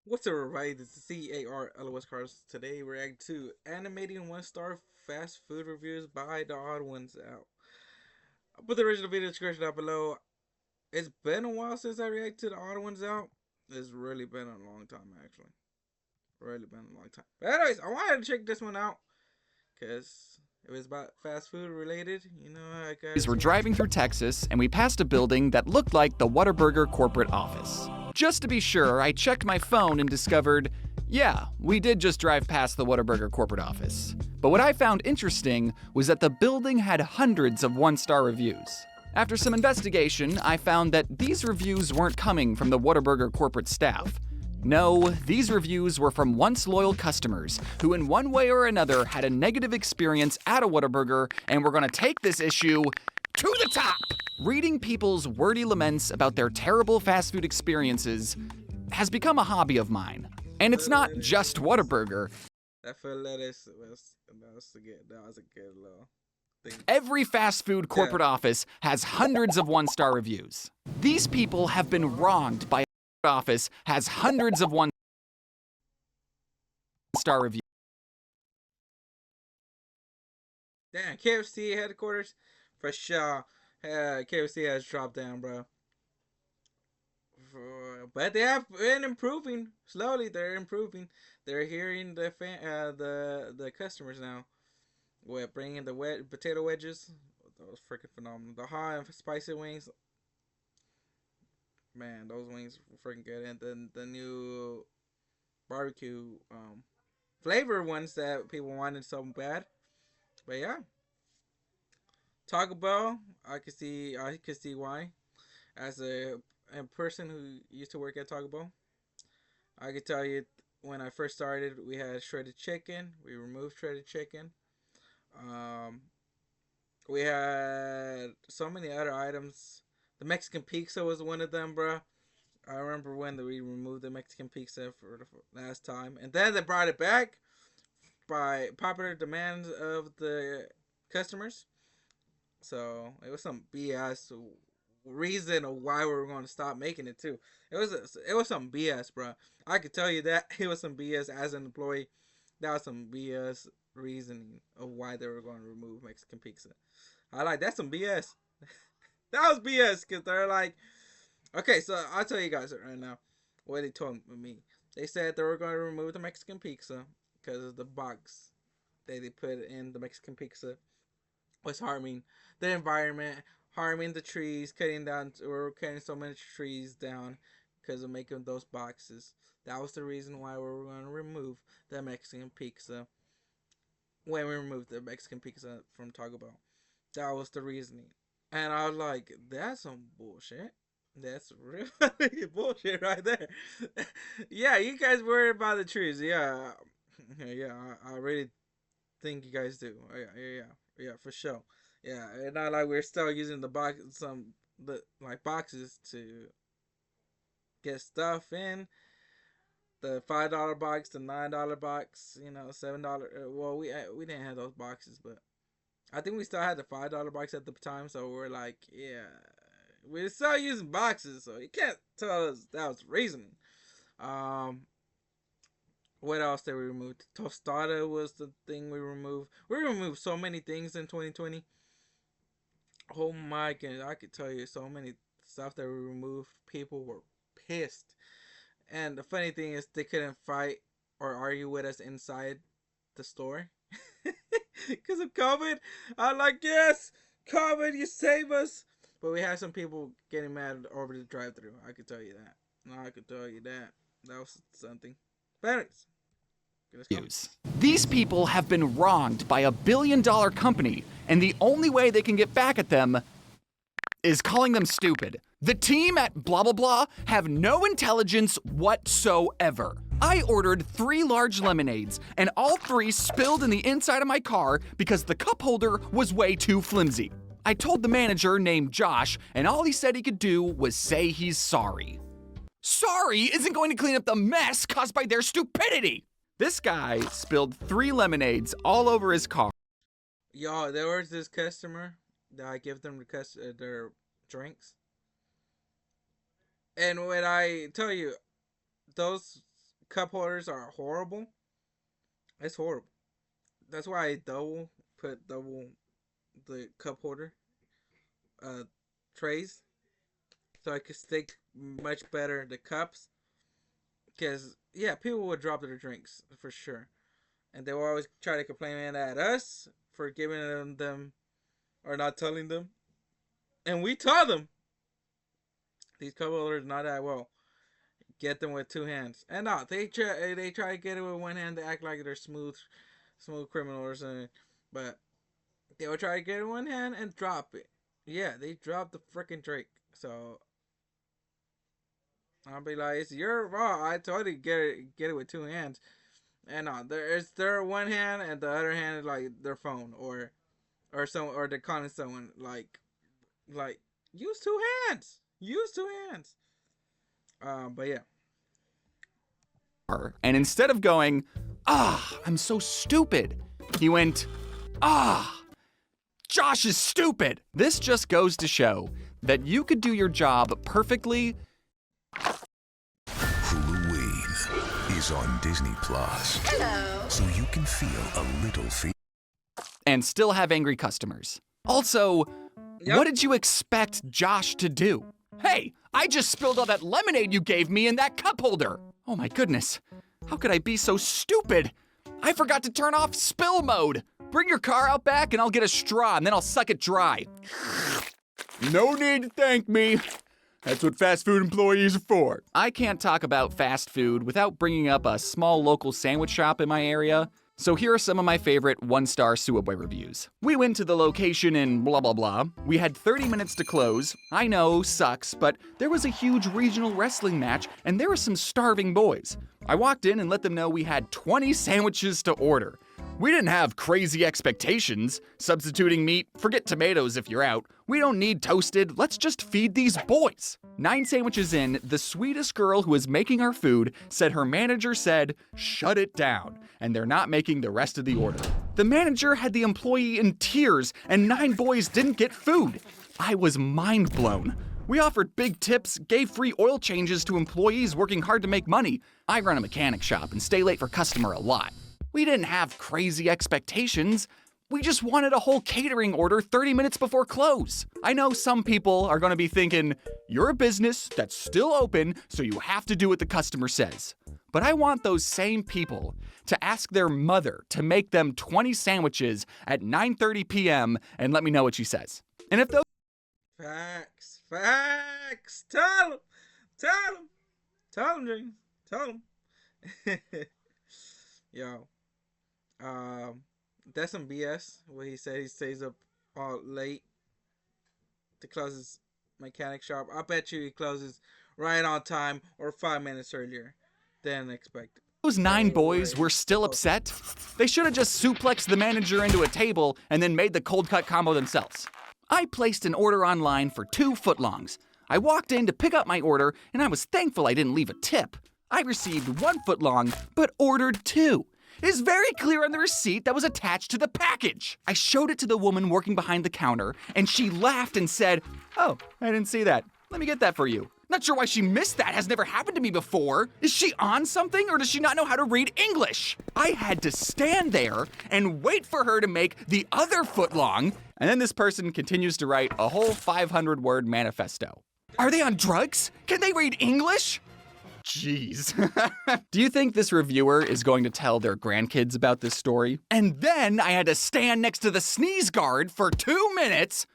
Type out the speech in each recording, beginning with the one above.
What's up, everybody? This is CARLOS Cars. Today, we're reacting to animating one-star fast food reviews by the odd ones out. I'll put the original video description down below. It's been a while since I reacted to the odd ones out. It's really been a long time, actually. Really been a long time. But anyways, I wanted to check this one out because it was about fast food related. You know, I We're guys want. driving through Texas and we passed a building that looked like the Whataburger corporate office. Just to be sure, I checked my phone and discovered, yeah, we did just drive past the Whataburger corporate office. But what I found interesting was that the building had hundreds of one-star reviews. After some investigation, I found that these reviews weren't coming from the Whataburger corporate staff. No, these reviews were from once loyal customers who in one way or another had a negative experience at a Whataburger and were gonna take this issue to the top. Reading people's wordy laments about their terrible fast food experiences has become a hobby of mine. And it's not just Whataburger. That for lettuce that was a good little thing. Every fast food corporate office has hundreds of one-star reviews. These people have been wronged by a office has hundreds of one-star reviews. Damn, KFC headquarters for sure. KFC has dropped down, bro. But they have been improving slowly. They're improving. They're hearing the customers now. We're bringing the potato wedges. That was freaking phenomenal. The hot and spicy wings. Man, those wings were freaking good. And then the new barbecue flavor ones that people wanted so bad. But yeah, Taco Bell. I could see why. As a person who used to work at Taco Bell, I could tell you when I first started, we had shredded chicken. We removed shredded chicken. Um, we had so many other items. The Mexican pizza was one of them, bro. I remember when we removed the Mexican pizza for the last time, and then they brought it back by popular demand of the customers. So it was some BS reason of why we were going to stop making it too. It was some BS, bro. I could tell you that it was some BS as an employee. That was some BS reasoning of why they were going to remove Mexican pizza. I like that's some BS. That was BS because they're like, okay, so I'll tell you guys right now what they told me. They said they were going to remove the Mexican pizza because of the box that they put in the Mexican pizza was harming the environment, harming the trees, cutting down. We're cutting so many trees down because of making those boxes. That was the reason why we were going to remove the Mexican pizza. When we removed the Mexican pizza from Taco Bell, that was the reasoning. And I was like, that's some bullshit. That's really bullshit right there. Yeah, you guys worry about the trees. Yeah, yeah, I really think you guys do. Yeah, for sure. Yeah, and not like we're still using the box, the like boxes to get stuff in. The $5 box, the $9 box, $7. Well, we didn't have those boxes, but I think we still had the $5 box at the time. So we're like, yeah, we're still using boxes, so you can't tell us that was reasoning. Um, what else did we remove? Tostada was the thing we removed. We removed so many things in 2020. Oh my goodness, I could tell you so many stuff that we removed. People were pissed. And the funny thing is, they couldn't fight or argue with us inside the store because of COVID. I'm like, yes, COVID, you save us. But we had some people getting mad over the drive-through. I could tell you that. No, I could tell you that. That was something. But anyways, let's go. These people have been wronged by a billion-dollar company, and the only way they can get back at them is calling them stupid. The team at blah blah blah have no intelligence whatsoever. I ordered 3 large lemonades, and all 3 spilled in the inside of my car because the cup holder was way too flimsy. I told the manager named Josh, and all he said he could do was say he's sorry. Sorry isn't going to clean up the mess caused by their stupidity. This guy spilled 3 lemonades all over his car. Y'all, there was this customer that I give them their drinks. And when I tell you, those cup holders are horrible. It's horrible. That's why I put double the cup holder uh trays so I could stick much better the cups. Because yeah, people would drop their drinks for sure, and they will always try to complain at us for giving them or not telling them, and we tell them these cup holders not that well. Get them with two hands, and no, they try to get it with one hand. They act like they're smooth criminals, and but they will try to get it in one hand and drop it. Yeah, they dropped the freaking drink. So I'll be like, it's your fault. I told you to get it with two hands. And no, it's their one hand and the other hand is like their phone or they're calling someone like use two hands. Use two hands. But yeah. And instead of going, I'm so stupid, he went, Josh is stupid. This just goes to show that you could do your job perfectly. Halloween is on Disney Plus. Hello. So you can feel a little fear. And still have angry customers. Also, Yep. What did you expect Josh to do? Hey, I just spilled all that lemonade you gave me in that cup holder. Oh my goodness. How could I be so stupid? I forgot to turn off spill mode. Bring your car out back and I'll get a straw and then I'll suck it dry. No need to thank me. That's what fast food employees are for. I can't talk about fast food without bringing up a small local sandwich shop in my area. So here are some of my favorite one-star Suwabwe reviews. We went to the location in blah blah blah. We had 30 minutes to close. I know, sucks, but there was a huge regional wrestling match and there were some starving boys. I walked in and let them know we had 20 sandwiches to order. We didn't have crazy expectations. Substituting meat, forget tomatoes if you're out. We don't need toasted, let's just feed these boys. 9 sandwiches in, the sweetest girl who was making our food said her manager said, shut it down, and they're not making the rest of the order. The manager had the employee in tears, and 9 boys didn't get food. I was mind blown. We offered big tips, gave free oil changes to employees working hard to make money. I run a mechanic shop and stay late for customer a lot. We didn't have crazy expectations. We just wanted a whole catering order 30 minutes before close. I know some people are gonna be thinking, you're a business that's still open, so you have to do what the customer says. But I want those same people to ask their mother to make them 20 sandwiches at 9:30 p.m. and let me know what she says. And if those Facts. Tell them, James. Tell them. Yo. That's some BS. What he said, he stays up all late to close his mechanic shop. I bet you he closes right on time or 5 minutes earlier than expected. Those 9 boys were still upset, they should have just suplexed the manager into a table and then made the cold cut combo themselves. I placed an order online for 2 footlongs. I walked in to pick up my order and I was thankful I didn't leave a tip. I received 1 footlong, but ordered 2. It is very clear on the receipt that was attached to the package. I showed it to the woman working behind the counter, and she laughed and said, oh, I didn't see that. Let me get that for you. Not sure why she missed that. Has never happened to me before. Is she on something, or does she not know how to read English? I had to stand there and wait for her to make the other footlong, and then this person continues to write a whole 500-word manifesto. Are they on drugs? Can they read English? Jeez. Do you think this reviewer is going to tell their grandkids about this story? And then I had to stand next to the sneeze guard for 2 minutes.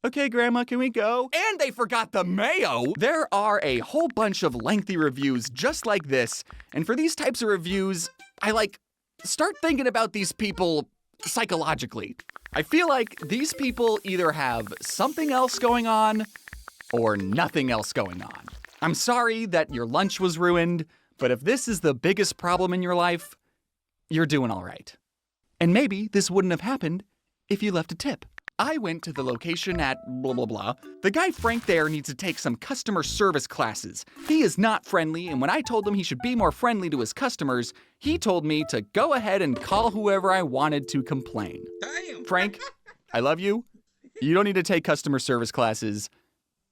Okay, Grandma, can we go? And they forgot the mayo. There are a whole bunch of lengthy reviews just like this. And for these types of reviews, I start thinking about these people psychologically. I feel like these people either have something else going on or nothing else going on. I'm sorry that your lunch was ruined, but if this is the biggest problem in your life, you're doing all right. And maybe this wouldn't have happened if you left a tip. I went to the location at blah blah blah. The guy Frank there needs to take some customer service classes. He is not friendly, and when I told him he should be more friendly to his customers, he told me to go ahead and call whoever I wanted to complain. Damn. Frank, I love you. You don't need to take customer service classes.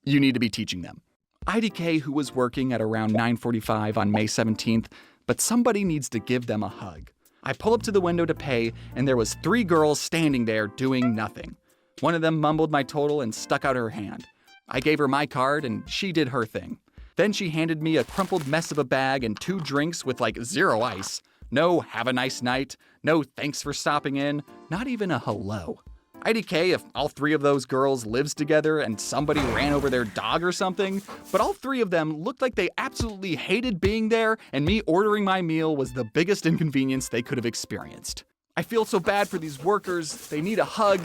You need to be teaching them. IDK who was working at around 9:45 on May 17th, but somebody needs to give them a hug. I pull up to the window to pay, and there was 3 girls standing there doing nothing. One of them mumbled my total and stuck out her hand. I gave her my card, and she did her thing. Then she handed me a crumpled mess of a bag and 2 drinks with like 0 ice. No "have a nice night," no "thanks for stopping in," not even a hello. IDK if all 3 of those girls lives together and somebody ran over their dog or something, but all 3 of them looked like they absolutely hated being there, and me ordering my meal was the biggest inconvenience they could have experienced. I feel so bad for these workers, they need a hug,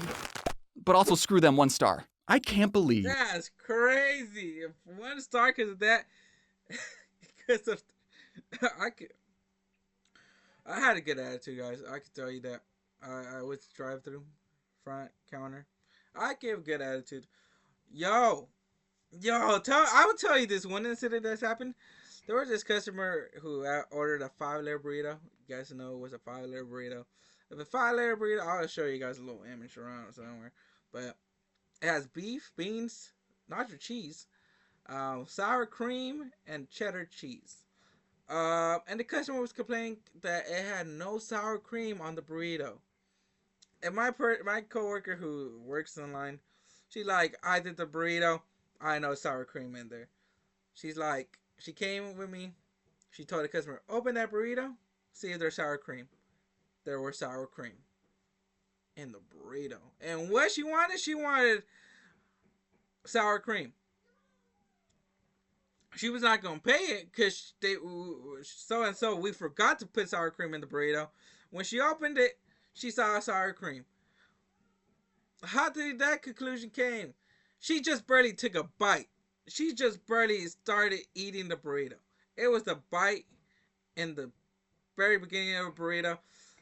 but also screw them 1 star. I can't believe. That's crazy. 1 star because of that. Because of I could. I had a good attitude, guys. I can tell you that. I was drive-through, front counter. I gave a good attitude. Yo, I will tell you this one incident that's happened. There was this customer who ordered a 5-layer burrito. You guys know it was a 5-layer burrito. If a 5-layer burrito, I'll show you guys a little image around somewhere. But it has beef, beans, nacho cheese, sour cream, and cheddar cheese. And the customer was complaining that it had no sour cream on the burrito. And my coworker who works online, she's like, I did the burrito. I know sour cream in there. She's like, she came with me. She told the customer, open that burrito, see if there's sour cream. There was sour cream in the burrito. And what she wanted sour cream. She was not gonna pay it because they so and so we forgot to put sour cream in the burrito. When she opened it, she saw sour cream. How did that conclusion came? She just barely took a bite. She just barely started eating the burrito. It was the bite in the very beginning of a burrito.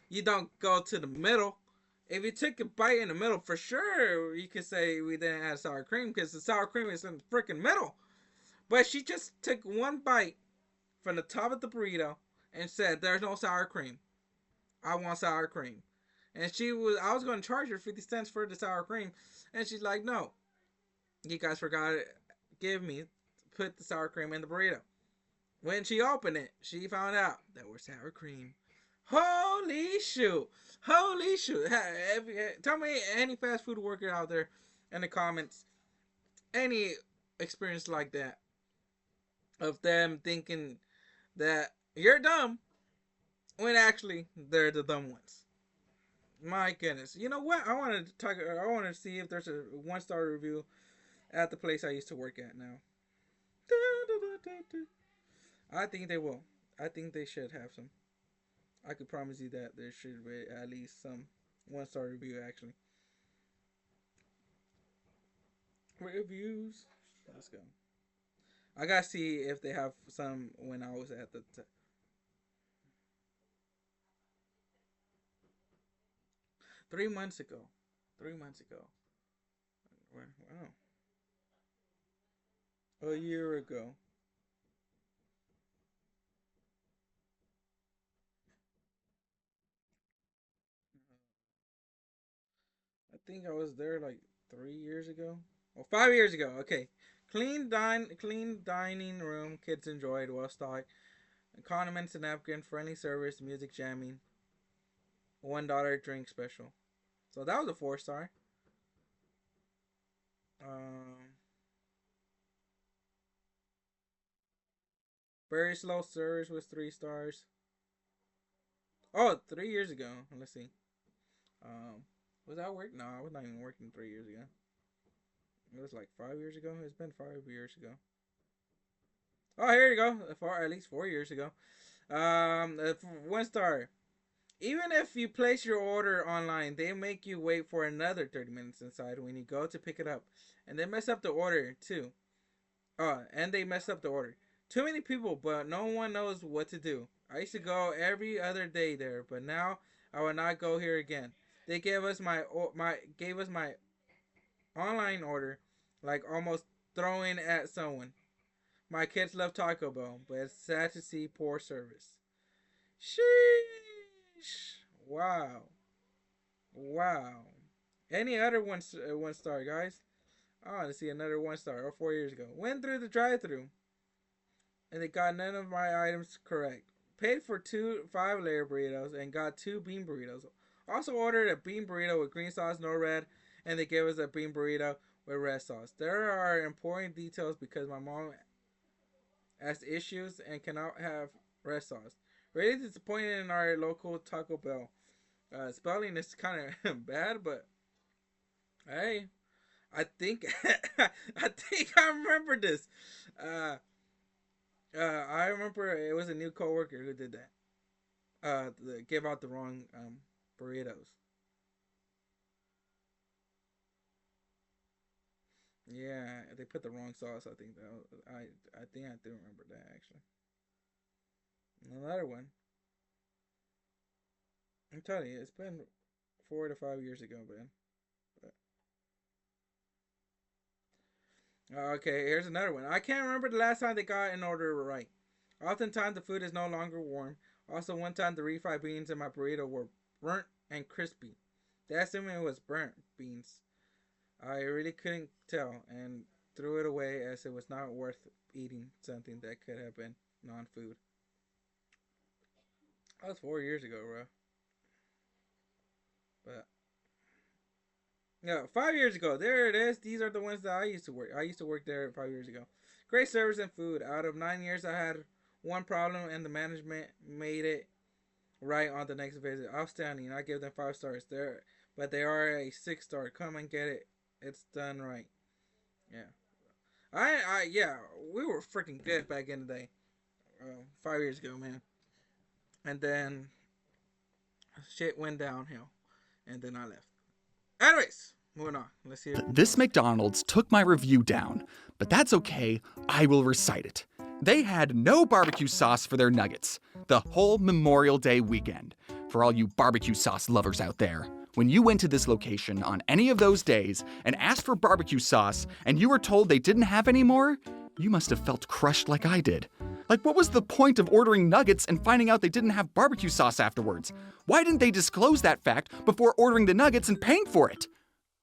You don't go to the middle. If you took a bite in the middle, for sure you could say we didn't add sour cream because the sour cream is in the freaking middle. But she just took 1 bite from the top of the burrito and said, "There's no sour cream. I want sour cream." And I was going to charge her 50 cents for the sour cream. And she's like, "No, you guys forgot to put the sour cream in the burrito." When she opened it, she found out there was sour cream. Holy shoot. Holy shoot. Tell me any fast food worker out there in the comments, any experience like that of them thinking that you're dumb when actually they're the dumb ones. My goodness. You know what? I wanted to see if there's a 1-star review at the place I used to work at now. I think they will. I think they should have some. I could promise you that there should be at least some 1-star review actually. Reviews. Let's go. I gotta see if they have some when I was at the 3 months ago. 3 months ago. Wow. A year ago. I think I was there like 3 years ago. Well, 5 years ago. Okay. Clean dining room. Kids enjoyed. Well stocked. Condiments and napkin. Friendly service. Music jamming. $1 drink special. So that was a 4-star. Um, very slow service was 3 stars. Oh, 3 years ago. Let's see. Um, was I working? No, I was not even working 3 years ago. It was like 5 years ago. It's been 5 years ago. Oh, here you go. At least 4 years ago. 1 star. Even if you place your order online, they make you wait for another 30 minutes inside when you go to pick it up, and they mess up the order too. And they mess up the order. Too many people, but no one knows what to do. I used to go every other day there, but now I will not go here again. They gave us my online order, like almost throwing at someone. My kids love Taco Bell, but it's sad to see poor service. Sheesh! Wow, wow. Any other 1 star, guys? Oh, to see another 1 star. Or 4 years ago. Went through the drive-through, and they got none of my items correct. Paid for 2 5-layer burritos and got 2 bean burritos. Also ordered a bean burrito with green sauce, no red, and they gave us a bean burrito with red sauce. There are important details because my mom has issues and cannot have red sauce. Really disappointed in our local Taco Bell. Spelling is kind of bad, but hey, I think I think I remember this. Uh, I remember it was a new coworker who did that. Gave out the wrong burritos. Yeah, they put the wrong sauce. I think I think I do remember that actually. Another one. I'm telling you, it's been 4 to 5 years ago, man. Okay, here's another one. I can't remember the last time they got an order right. Oftentimes the food is no longer warm. Also, one time the refried beans in my burrito were burnt and crispy. They assuming it was burnt beans. I really couldn't tell and threw it away as it was not worth eating something that could have been non-food. That was 4 years ago, bro. But yeah, 5 years ago. There it is. These are the ones that I used to work. I used to work there 5 years ago. Great service and food. Out of 9 years, I had one problem, and the management made it right on the next visit. Outstanding. I give them 5 stars. But they are a 6 star. Come and get it. It's done right. Yeah. Yeah. We were freaking good back in the day. 5 years ago, man. And then shit went downhill, and then I left. Anyways, moving on. Let's hear. This McDonald's took my review down, but that's okay, I will recite it. They had no barbecue sauce for their nuggets the whole Memorial Day weekend. For all you barbecue sauce lovers out there, when you went to this location on any of those days and asked for barbecue sauce and you were told they didn't have any more, you must have felt crushed like I did. Like, what was the point of ordering nuggets and finding out they didn't have barbecue sauce afterwards? Why didn't they disclose that fact before ordering the nuggets and paying for it?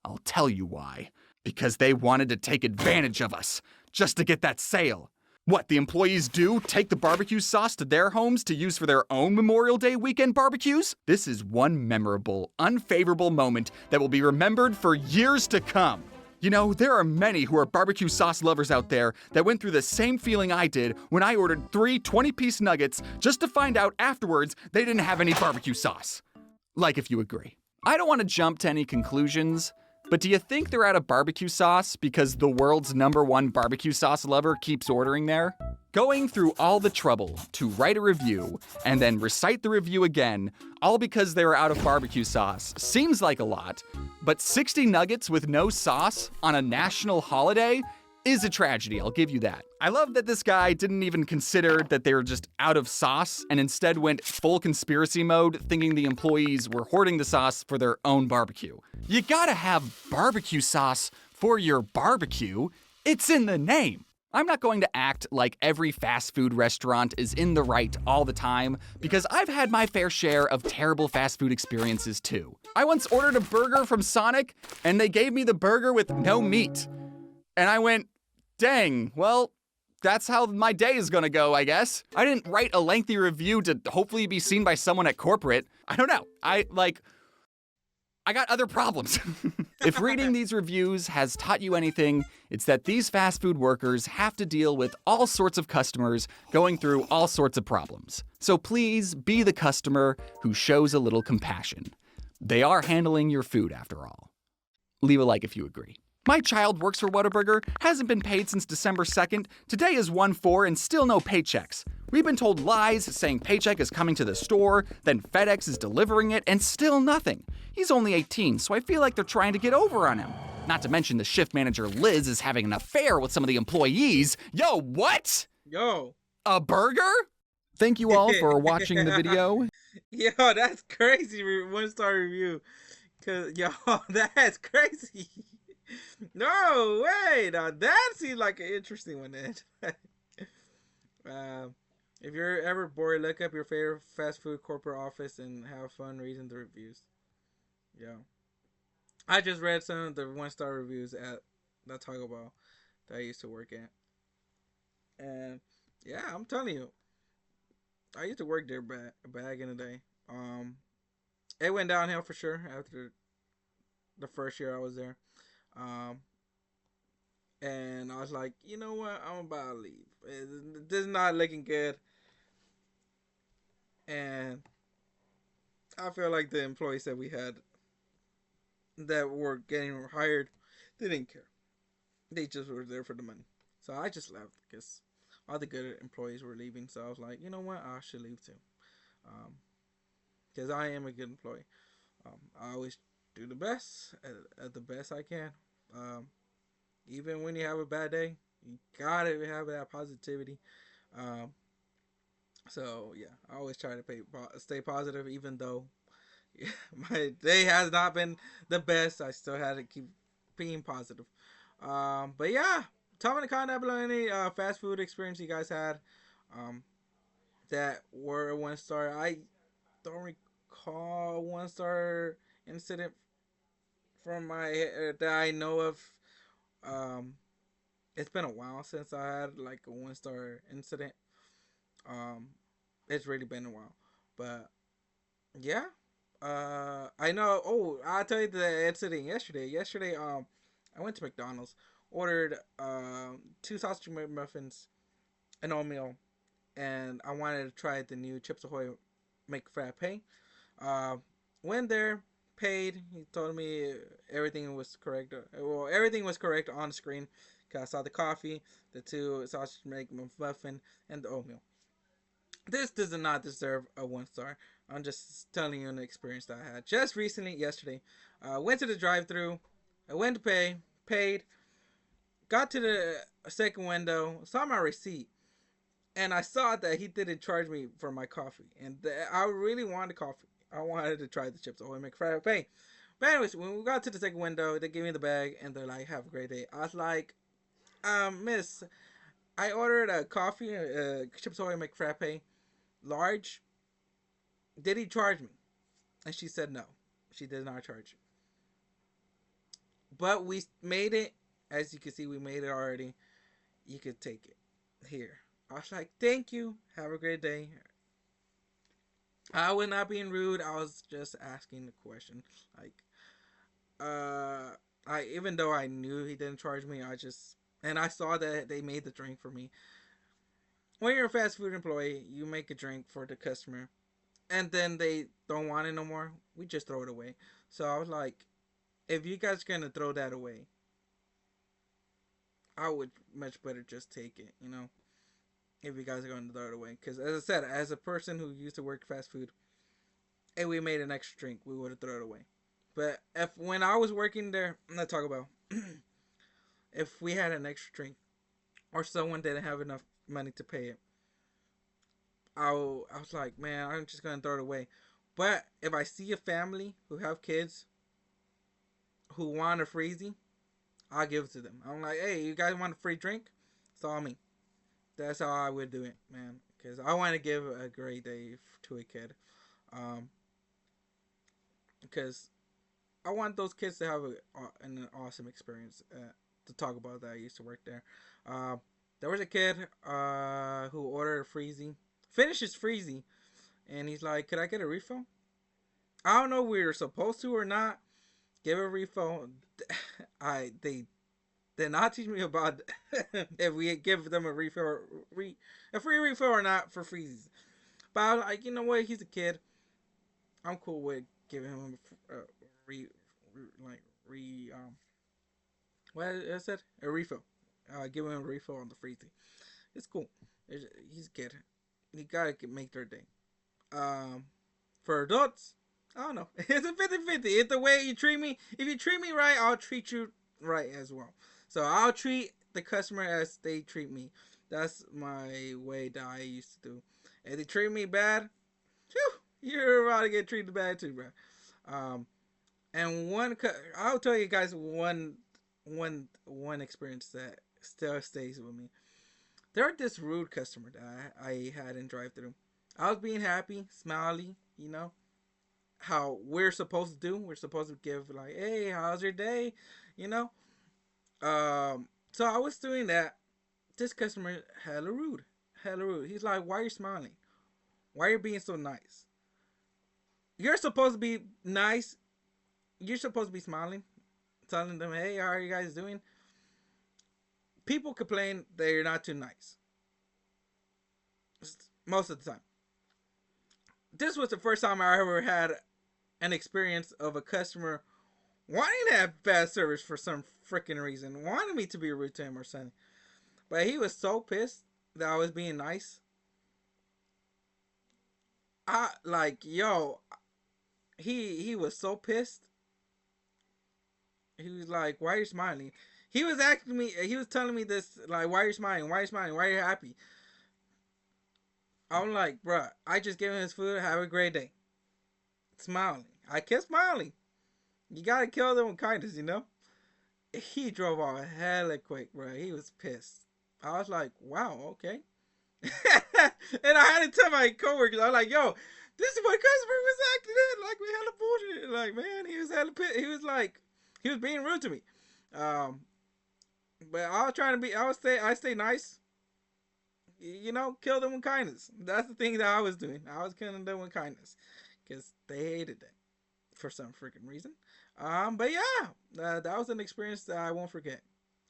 I'll tell you why. Because they wanted to take advantage of us, just to get that sale. What the employees do? Take the barbecue sauce to their homes to use for their own Memorial Day weekend barbecues? This is one memorable, unfavorable moment that will be remembered for years to come. You know, there are many who are barbecue sauce lovers out there that went through the same feeling I did when I ordered 3 20-piece nuggets just to find out afterwards they didn't have any barbecue sauce. Like if you agree. I don't want to jump to any conclusions, but do you think they're out of barbecue sauce because the world's #1 barbecue sauce lover keeps ordering there? Going through all the trouble to write a review and then recite the review again, all because they were out of barbecue sauce, seems like a lot, but 60 nuggets with no sauce on a national holiday is a tragedy, I'll give you that. I love that this guy didn't even consider that they were just out of sauce and instead went full conspiracy mode, thinking the employees were hoarding the sauce for their own barbecue. You gotta have barbecue sauce for your barbecue. It's in the name. I'm not going to act like every fast food restaurant is in the right all the time, because I've had my fair share of terrible fast food experiences too. I once ordered a burger from Sonic, and they gave me the burger with no meat. And I went, dang, well, that's how my day is gonna go, I guess. I didn't write a lengthy review to hopefully be seen by someone at corporate. I don't know. I got other problems. If reading these reviews has taught you anything, it's that these fast food workers have to deal with all sorts of customers going through all sorts of problems. So please be the customer who shows a little compassion. They are handling your food after all. Leave a like if you agree. My child works for Whataburger, hasn't been paid since December 2nd. Today is 1/4 and still no paychecks. We've been told lies saying paycheck is coming to the store, then FedEx is delivering it, and still nothing. He's only 18, so I feel like they're trying to get over on him. Not to mention the shift manager Liz is having an affair with some of the employees. Yo, what? Yo. A burger? Thank you all for watching the video. Yo, that's crazy. 1-star review. Cause yo, that's crazy. No way. Now that seems like an interesting one, then. If you're ever bored, look up your favorite fast food corporate office and have fun reading the reviews. Yeah. I just read some of the 1-star reviews at that Taco Bell that I used to work at. And yeah, I'm telling you, I used to work there back in the day. It went downhill for sure after the first year I was there. Um, and I was like, you know what, I'm about to leave. This is not looking good, and I feel like the employees that we had that were getting hired, they didn't care. They just were there for the money. So I just left because all the good employees were leaving. So I was like, you know what, I should leave too, because I am a good employee. I always do the best at the best I can. Um, Even when you have a bad day, you gotta have that positivity. Um, so yeah, I always try to stay positive, even though my day has not been the best. I still had to keep being positive. But yeah, tell me in the comment below any fast food experience you guys had um, that were a 1 star. I don't recall 1 star incident from my that I know of. Um, it's been a while since I had like a 1 star incident. Um, it's really been a while, but yeah. I know. Oh, I'll tell you the incident yesterday. Yesterday, I went to McDonald's, ordered 2 sausage muffins, an oatmeal, and I wanted to try the new Chips Ahoy McFrappe. Uh, Went there, paid. He told me everything was correct. Well, everything was correct on the screen. Cause I saw the coffee, the 2 sausage McMuffin, and the oatmeal. This does not deserve a 1 star. I'm just telling you an experience that I had just recently, yesterday. Went to the drive-through. I went to pay, paid, got to the second window, saw my receipt, and I saw that he didn't charge me for my coffee. And I really wanted coffee. I wanted to try the chips ahoy McFrappe. But anyways, when we got to the second window, they gave me the bag and they're like, "Have a great day." I was like, Miss, I ordered a coffee, chips ahoy McFrappe, large. Did he charge me? And she said no. She did not charge me. But we made it. As you can see, we made it already. You could take it. Here. I was like, thank you. Have a great day. I was not being rude. I was just asking the question. Like, I even though I knew he didn't charge me, and I saw that they made the drink for me. When you're a fast food employee, you make a drink for the customer, and then they don't want it no more. We just throw it away. So I was like, if you guys are gonna throw that away, I would much better just take it, you know, if you guys are going to throw it away. Because as I said, as a person who used to work fast food, and we made an extra drink, we would have thrown it away. But if when I was working there, I'm not talking about if we had an extra drink or someone didn't have enough money to pay it, I was like, man, I'm just gonna throw it away. But if I see a family who have kids who want a freezy, I'll give it to them. I'm like, hey, you guys want a free drink? It's all me. That's how I would do it, man. Because I want to give a great day to a kid. Because I want those kids to have an awesome experience. To talk about that, I used to work there. Uh, there was a kid who ordered a freezy, finished his freezy, and he's like, "Could I get a refill?" I don't know if we were supposed to or not. Give a refill. They did not teach me about if we give them a refill, a free refill or not for freezes. But I was like, you know what? He's a kid. I'm cool with giving him a re, like what I said, a refill. Giving him a refill on the freezy. It's cool. He's a kid. You gotta make their day. Um, for adults, I don't know. It's a 50-50. It's the way you treat me. If you treat me right, I'll treat you right as well. So I'll treat the customer as they treat me. That's my way that I used to do. If they treat me bad, whew, you're about to get treated bad too, bro. Um, and I'll tell you guys one experience that still stays with me. There was this rude customer that I had in drive-through. I was being happy, smiley, you know, how we're supposed to do. We're supposed to give like, hey, how's your day? You know, So I was doing that. This customer hella rude, hella rude. He's like, "Why are you smiling? Why are you being so nice? You're supposed to be nice. You're supposed to be smiling, telling them, hey, how are you guys doing?" People complain that you're not too nice most of the time. This was the first time I ever had an experience of a customer wanting to have bad service for some freaking reason, wanted me to be rude to him or something. But he was so pissed that I was being nice. I like, yo, he was so pissed. He was like, "Why are you smiling?" He was asking me. He was telling me this like, "Why are you smiling? Why are you smiling? Why are you happy?" I'm like, "Bruh, I just gave him his food. Have a great day." Smiling. I kept smiling. You gotta kill them with kindness, you know. He drove off hella quick, bro. He was pissed. I was like, "Wow, okay." And I had to tell my coworkers, I was like, "Yo, this is what customer was acting in. Like we hella bullshit. Like, man, he was hella pissed. He was like, he was being rude to me." Um, but I was trying to be. I stay nice. You know, kill them with kindness. That's the thing that I was doing. I was killing them with kindness because they hated that for some freaking reason. But yeah, that was an experience that I won't forget.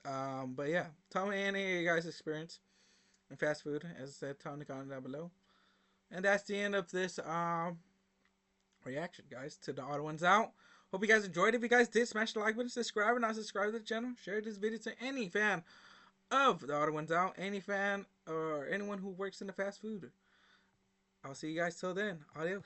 But yeah, tell me any of you guys' experience in fast food. As I said, tell me in the comment down below. And that's the end of this reaction, guys, to the odd ones out. Hope you guys enjoyed. If you guys did, smash the like button, subscribe, and not subscribe to the channel. Share this video to any fan of the odd ones out, any fan or anyone who works in the fast food. I'll see you guys till then. Adios.